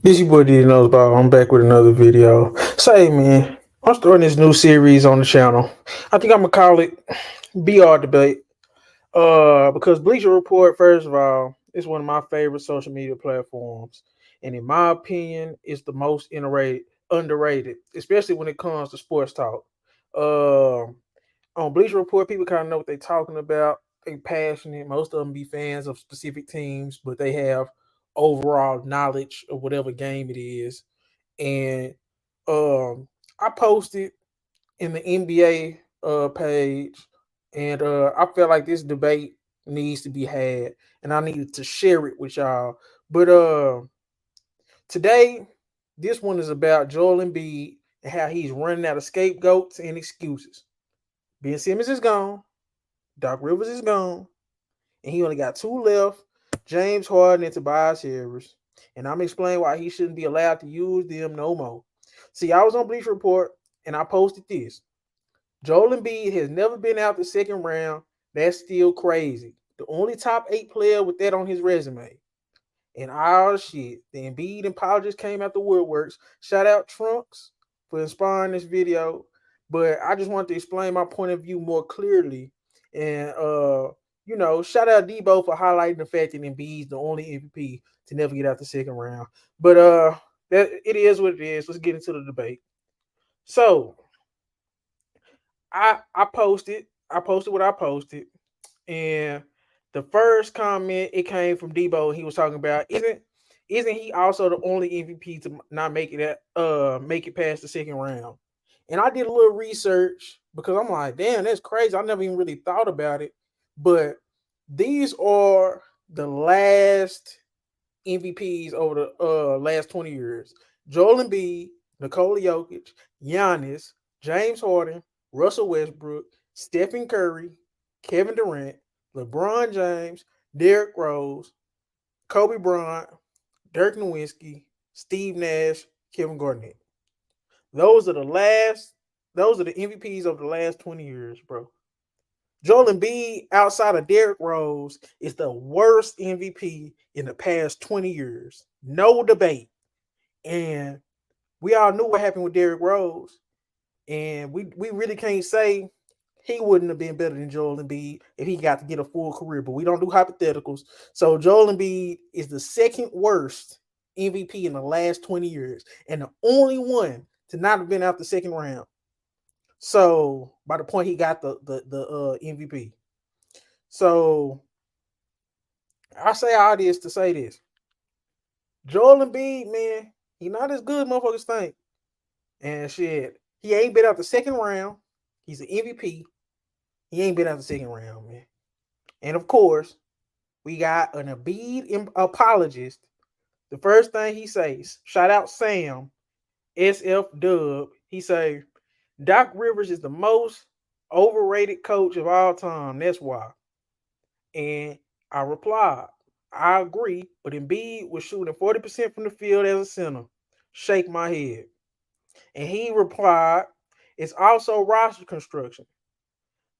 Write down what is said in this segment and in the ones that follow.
This your boy did knows about. I'm back with another video. Say man, I'm starting this new series on the channel. I think I'm gonna call it BR debate. Because Bleacher Report, first of all, is one of my favorite social media platforms, and in my opinion, it's the most underrated, especially when it comes to sports talk. Um, on Bleacher Report, people kind of know what they're talking about. They passionate. Most of them be fans of specific teams, but they have overall knowledge of whatever game it is. And I posted in the NBA page, and I felt like this debate needs to be had, and I needed to share it with y'all. But today, this one is about Joel Embiid and how he's running out of scapegoats and excuses. Ben Simmons is gone. Doc Rivers is gone, and he only got two left: James Harden and Tobias Harris. And I'm explaining why he shouldn't be allowed to use them no more. See, I was on Bleach Report, and I posted this. Joel Embiid has never been out the second round. That's still crazy. The only top 8 player with that on his resume. And all shit. The Embiid apologists came out the woodworks. Shout out Trunks for inspiring this video. But I just wanted to explain my point of view more clearly. And shout out Debo for highlighting the fact that Embiid's the only MVP to never get out the second round. But that it is what it is. Let's get into the debate. So I posted what I posted, and the first comment it came from Debo. He was talking about isn't he also the only MVP to not make it past the second round? And I did a little research because I'm like, damn, that's crazy. I never even really thought about it. But these are the last MVPs over the last 20 years. Joel Embiid, Nikola Jokic, Giannis, James Harden, Russell Westbrook, Stephen Curry, Kevin Durant, LeBron James, Derrick Rose, Kobe Bryant, Dirk Nowitzki, Steve Nash, Kevin Garnett. Those are the last. Those are the MVPs of the last 20 years, bro. Joel Embiid, outside of Derrick Rose, is the worst MVP in the past 20 years. No debate. And we all knew what happened with Derrick Rose. And we really can't say he wouldn't have been better than Joel Embiid if he got to get a full career. But we don't do hypotheticals. So Joel Embiid is the second worst MVP in the last 20 years. And the only one to not have been out the second round. So by the point he got the MVP. So I say all this to say this. Joel Embiid, man, he not as good motherfuckers think. And shit, he ain't been out the second round. He's an MVP. He ain't been out the second round, man. And of course, we got an Embiid apologist. The first thing he says, shout out Sam, SF Dub. He say, Doc Rivers is the most overrated coach of all time. That's why. And I replied, I agree, but Embiid was shooting 40% from the field as a center. Shake my head. And he replied, it's also roster construction.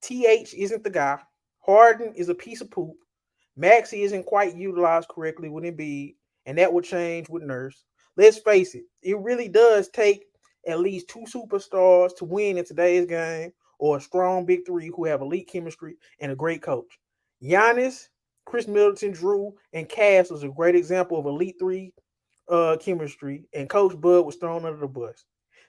TH isn't the guy. Harden is a piece of poop. Maxey isn't quite utilized correctly with Embiid, and that will change with Nurse. Let's face it, it really does take at least two superstars to win in today's game, or a strong big three who have elite chemistry and a great coach. Giannis, Chris Middleton, Drew, and Cass was a great example of elite three chemistry, and Coach Bud was thrown under the bus.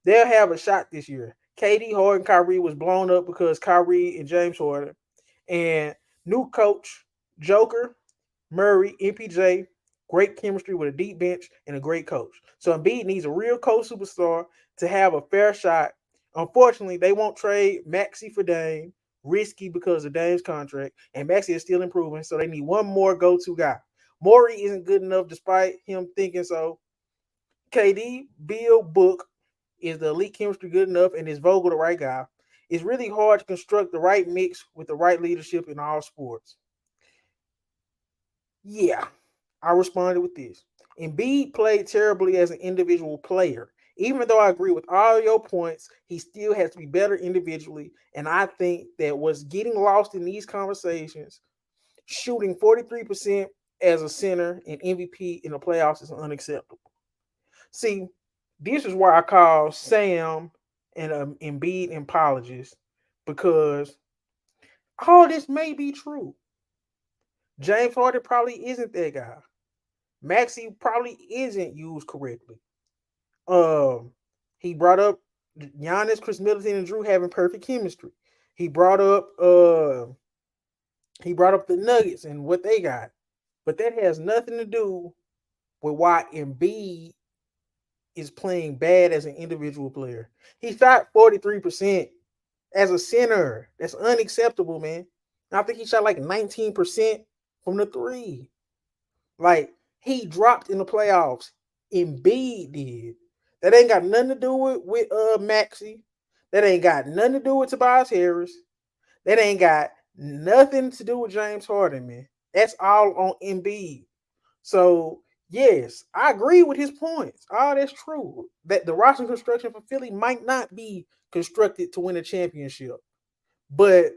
They'll have a shot this year. KD, Harden, Kyrie was blown up because Kyrie and James Harden, and new coach Joker, Murray, MPJ, great chemistry with a deep bench and a great coach. So Embiid needs a real coach superstar to have a fair shot. Unfortunately, they won't trade Maxey for Dame, risky because of Dame's contract, and Maxey is still improving, so they need one more go-to guy. Morey isn't good enough despite him thinking so. KD, Bill, Book, is the elite chemistry good enough, and is Vogel the right guy? It's really hard to construct the right mix with the right leadership in all sports. Yeah, I responded with this. Embiid played terribly as an individual player. Even though I agree with all your points, he still has to be better individually. And I think that what's getting lost in these conversations, shooting 43% as a center and MVP in the playoffs is unacceptable. See, this is why I call Sam and Embiid apologists because all this may be true. James Harden probably isn't that guy. Maxi probably isn't used correctly. Um, he brought up Giannis, Chris Middleton, and Drew having perfect chemistry. He brought up the Nuggets and what they got, but that has nothing to do with why Embiid is playing bad as an individual player. He shot 43% as a center. That's unacceptable, man. I think he shot like 19% from the three. Like he dropped in the playoffs. Embiid did. That ain't got nothing to do with Maxi. That ain't got nothing to do with Tobias Harris. That ain't got nothing to do with James Harden, man. That's all on Embiid. So yes, I agree with his points. All that's true. That the roster construction for Philly might not be constructed to win a championship. But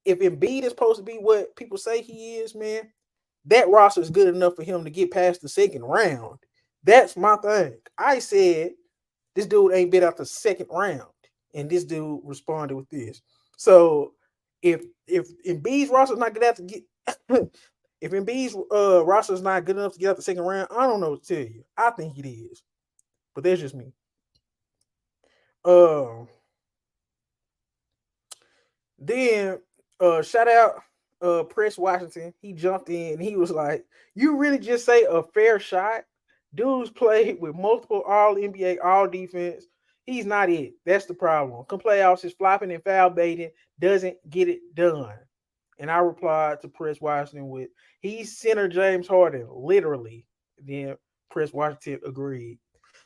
if Embiid is supposed to be what people say he is, man, that roster is good enough for him to get past the second round. That's my thing. I said this dude ain't been out the second round, and this dude responded with this. So if Embiid's roster is not good enough to get if Embiid's roster is not good enough to get out the second round, I don't know what to tell you. I think it is, but that's just me. Um, Then shout out Press Washington. He jumped in and he was like, "You really just say a fair shot? Dude's played with multiple all NBA, all defense. He's not it. That's the problem. Come playoffs is flopping and foul baiting, doesn't get it done." And I replied to Press Washington with, "He's center James Harden, literally." Then Press Washington agreed.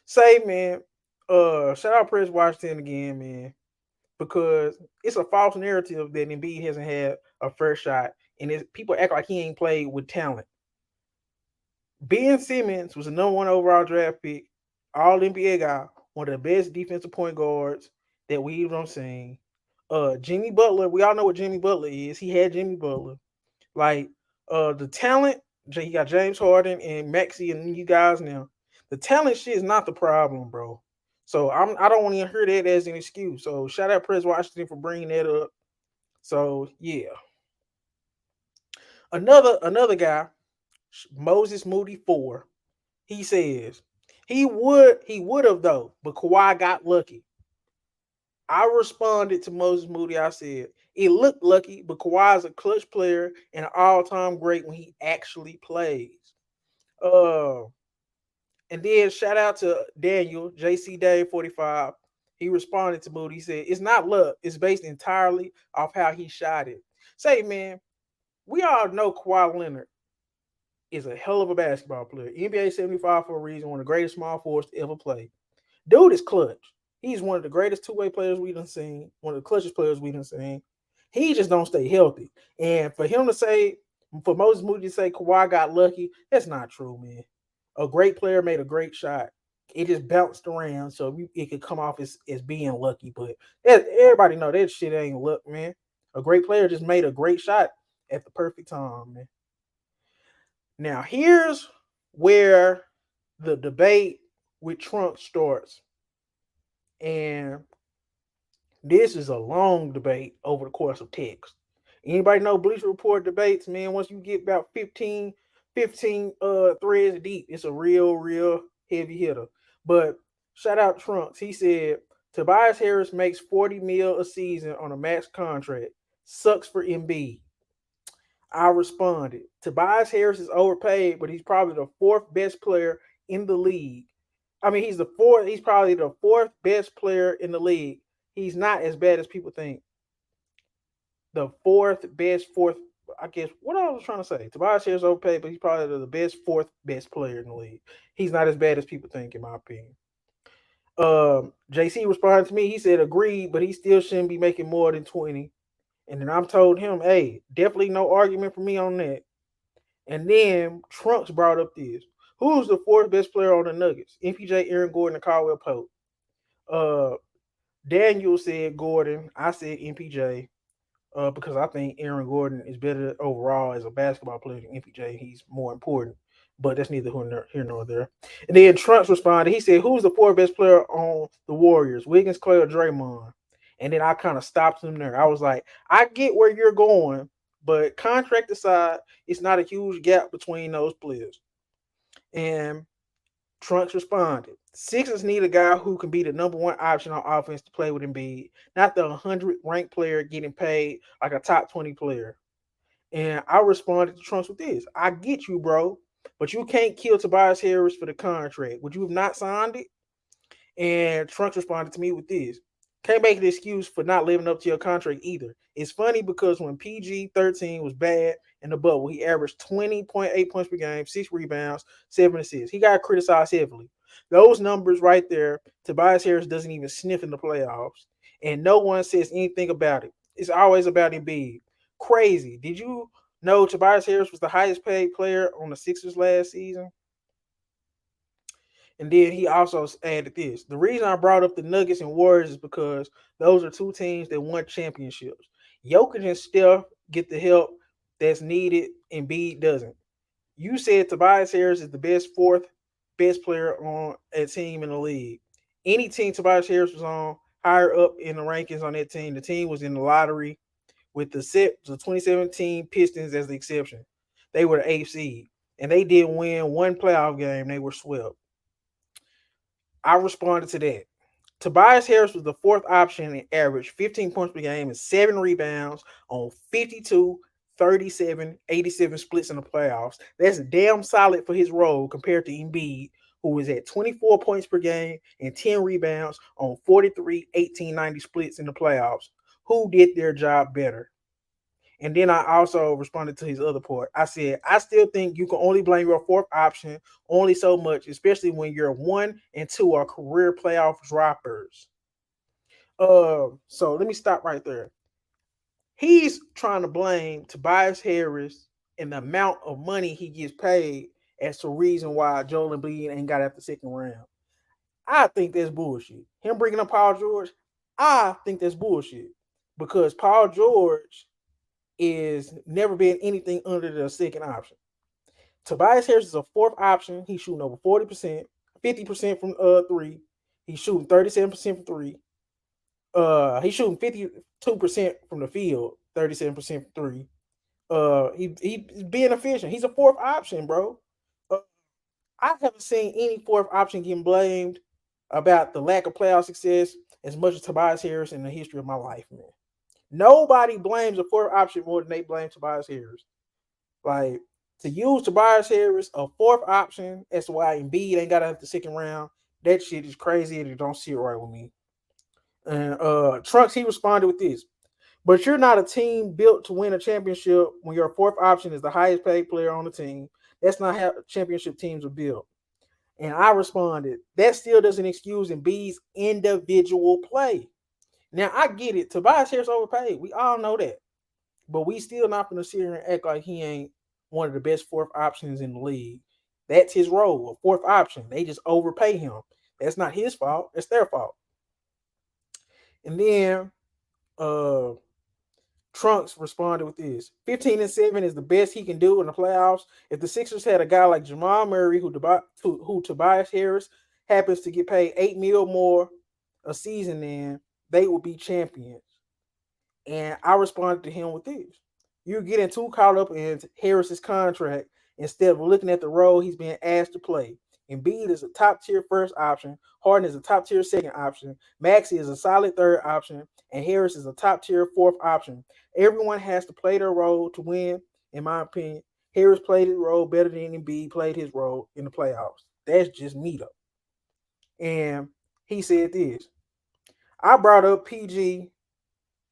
Say, man, shout out Press Washington again, man, because it's a false narrative that Embiid hasn't had a first shot, and people act like he ain't played with talent. Ben Simmons was the number one overall draft pick, All NBA guy, one of the best defensive point guards that we've seen. Jimmy Butler, we all know what Jimmy Butler is. He had Jimmy Butler. Like the talent, he got James Harden and Maxi and you guys now. The talent shit is not the problem, bro. So I don't want to hear that as an excuse. So shout out Press Washington for bringing that up. So yeah, another guy, Moses Moody 4. He says he would have though, but Kawhi got lucky. I responded to Moses Moody. I said it looked lucky, but Kawhi is a clutch player and an all-time great when he actually plays. Uh, and then shout out to Daniel JC Dave 45. He responded to Moody. He said it's not luck. It's based entirely off how he shot it. Say, man, we all know Kawhi Leonard is a hell of a basketball player. NBA 75 for a reason, one of the greatest small forwards to ever play. Dude is clutch. He's one of the greatest two-way players we done seen, one of the clutchest players we done seen. He just don't stay healthy. And for him to say, for Moses Moody to say Kawhi got lucky, that's not true, man. A great player made a great shot. It just bounced around, so it could come off as being lucky. But everybody know that shit ain't luck, man. A great player just made a great shot at the perfect time, man. Now here's where the debate with Trump starts. And this is a long debate over the course of text. Anybody know Bleacher Report debates, man? Once you get about 15 threads deep, it's a real heavy hitter. But shout out Trunks. He said Tobias Harris makes 40 mil a season on a max contract. Sucks for Embiid. I responded. Tobias Harris is overpaid, but he's probably the fourth best player in the league. I mean, he's probably the fourth best player in the league. He's not as bad as people think. The fourth, I guess, what I was trying to say. Tobias Harris overpaid, but he's probably the fourth best player in the league. He's not as bad as people think, in my opinion. JC responded to me. He said, agreed, but he still shouldn't be making more than 20. And then I'm told him, hey, definitely no argument for me on that. And then Trunks brought up this. Who's the fourth best player on the Nuggets? MPJ, Aaron Gordon, and Caldwell Pope. Daniel said Gordon. I said MPJ because I think Aaron Gordon is better overall as a basketball player than MPJ. He's more important. But that's neither here nor there. And then Trunks responded. He said, "Who's the fourth best player on the Warriors? Wiggins, Clay, or Draymond?" And then I kind of stopped him there. I was like, "I get where you're going, but contract aside, it's not a huge gap between those players." And Trunks responded, "Sixers need a guy who can be the number one option on offense to play with Embiid, not the 100th ranked player getting paid like a top 20 player." And I responded to Trunks with this: "I get you, bro, but you can't kill Tobias Harris for the contract. Would you have not signed it?" And Trunks responded to me with this: "Can't make an excuse for not living up to your contract either. It's funny because when PG 13 was bad in the bubble, he averaged 20.8 points per game, 6 rebounds, 7 assists. He got criticized heavily. Those numbers right there, Tobias Harris doesn't even sniff in the playoffs. And no one says anything about it. It's always about Embiid. Crazy. Did you know Tobias Harris was the highest paid player on the Sixers last season?" And then he also added this: "The reason I brought up the Nuggets and Warriors is because those are two teams that won championships. Jokic and Steph get the help that's needed, and Embiid doesn't. You said Tobias Harris is the best fourth best player on a team in the league. Any team Tobias Harris was on, higher up in the rankings on that team, the team was in the lottery with the 2017 Pistons as the exception. They were the eighth seed, and they did win one playoff game. They were swept." I responded to that. Tobias Harris was the fourth option and averaged 15 points per game and 7 rebounds on 52, 37, 87 splits in the playoffs. That's damn solid for his role compared to Embiid, who was at 24 points per game and 10 rebounds on 43, 18, 90 splits in the playoffs. Who did their job better? And then I also responded to his other part. I said, "I still think you can only blame your fourth option only so much, especially when your one and two are career playoff droppers." So let me stop right there. He's trying to blame Tobias Harris and the amount of money he gets paid as the reason why Joel Embiid ain't got out the second round. I think that's bullshit. Him bringing up Paul George, I think that's bullshit because Paul George is never been anything under the second option. Tobias Harris is a fourth option. He's shooting over 40%, 50% from three. He's shooting 37% from three. He's shooting 52% from the field, 37% from three. He's being efficient. He's a fourth option, bro. Uh, I haven't seen any fourth option getting blamed about the lack of playoff success as much as Tobias Harris in the history of my life, man. Nobody blames a fourth option more than they blame Tobias Harris. Like, to use Tobias Harris, a fourth option, as to why Embiid ain't got out the second round, that shit is crazy and it don't sit right with me. And Trunks, he responded with this: "But you're not a team built to win a championship when your fourth option is the highest paid player on the team. That's not how championship teams are built." And I responded, "That still doesn't excuse Embiid's individual play." Now I get it. Tobias Harris overpaid. We all know that. But we still not gonna sit here and act like he ain't one of the best fourth options in the league. That's his role, a fourth option. They just overpay him. That's not his fault. It's their fault. And then uh Trunks responded with this: 15-7 is the best he can do in the playoffs. If the Sixers had a guy like Jamal Murray, who Tobias Harris happens to get paid $8 million more a season, then they would be champions. And I responded to him with this: "You're getting too caught up in Harris's contract instead of looking at the role he's being asked to play. Embiid is a top tier first option. Harden is a top tier second option. Maxey is a solid third option. And Harris is a top tier fourth option. Everyone has to play their role to win, in my opinion. Harris played his role better than Embiid played his role in the playoffs. That's just me, though." And he said this: "I brought up PG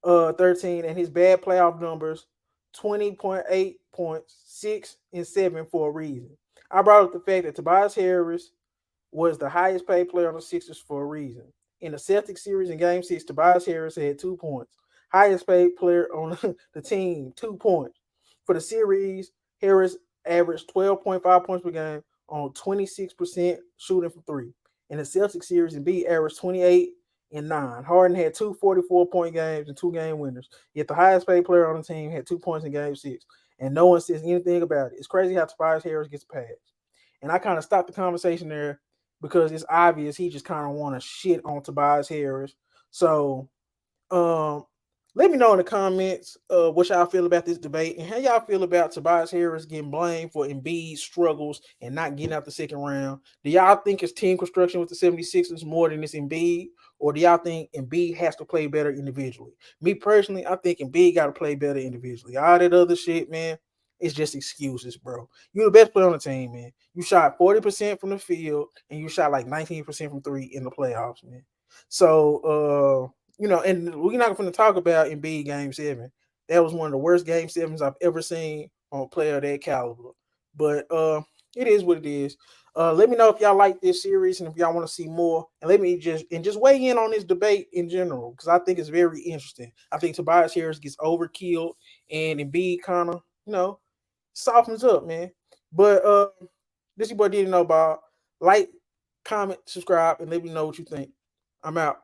13 and his bad playoff numbers, 20.8 points, 6 and 7 for a reason. I brought up the fact that Tobias Harris was the highest paid player on the Sixers for a reason. In the Celtics series in Game 6, Tobias Harris had 2 points. Highest paid player on the team, 2 points. For the series, Harris averaged 12.5 points per game on 26% shooting from three. In the Celtics series, Embiid averaged 28 and 9. Harden had two 44-point games and two game winners. Yet the highest paid player on the team had 2 points in Game 6. And no one says anything about it. It's crazy how Tobias Harris gets a pass. And I kind of stopped the conversation there because it's obvious he just kind of want to shit on Tobias Harris. So um, let me know in the comments what y'all feel about this debate and how y'all feel about Tobias Harris getting blamed for Embiid's struggles and not getting out the second round. Do y'all think it's team construction with the 76ers more than it's Embiid? Or do y'all think Embiid has to play better individually? Me personally, I think Embiid got to play better individually. All that other shit, man, it's just excuses, bro. You're the best player on the team, man. You shot 40% from the field and you shot like 19% from three in the playoffs, man. So, and we're not going to talk about Embiid Game 7. That was one of the worst Game 7s I've ever seen on a player of that caliber. But it is what it is. Let me know if y'all like this series and if y'all want to see more. And let me just weigh in on this debate in general because I think it's very interesting. I think Tobias Harris gets overkilled and Embiid kind of, softens up, man. But this your boy didn't know about. Like, comment, subscribe, and let me know what you think. I'm out.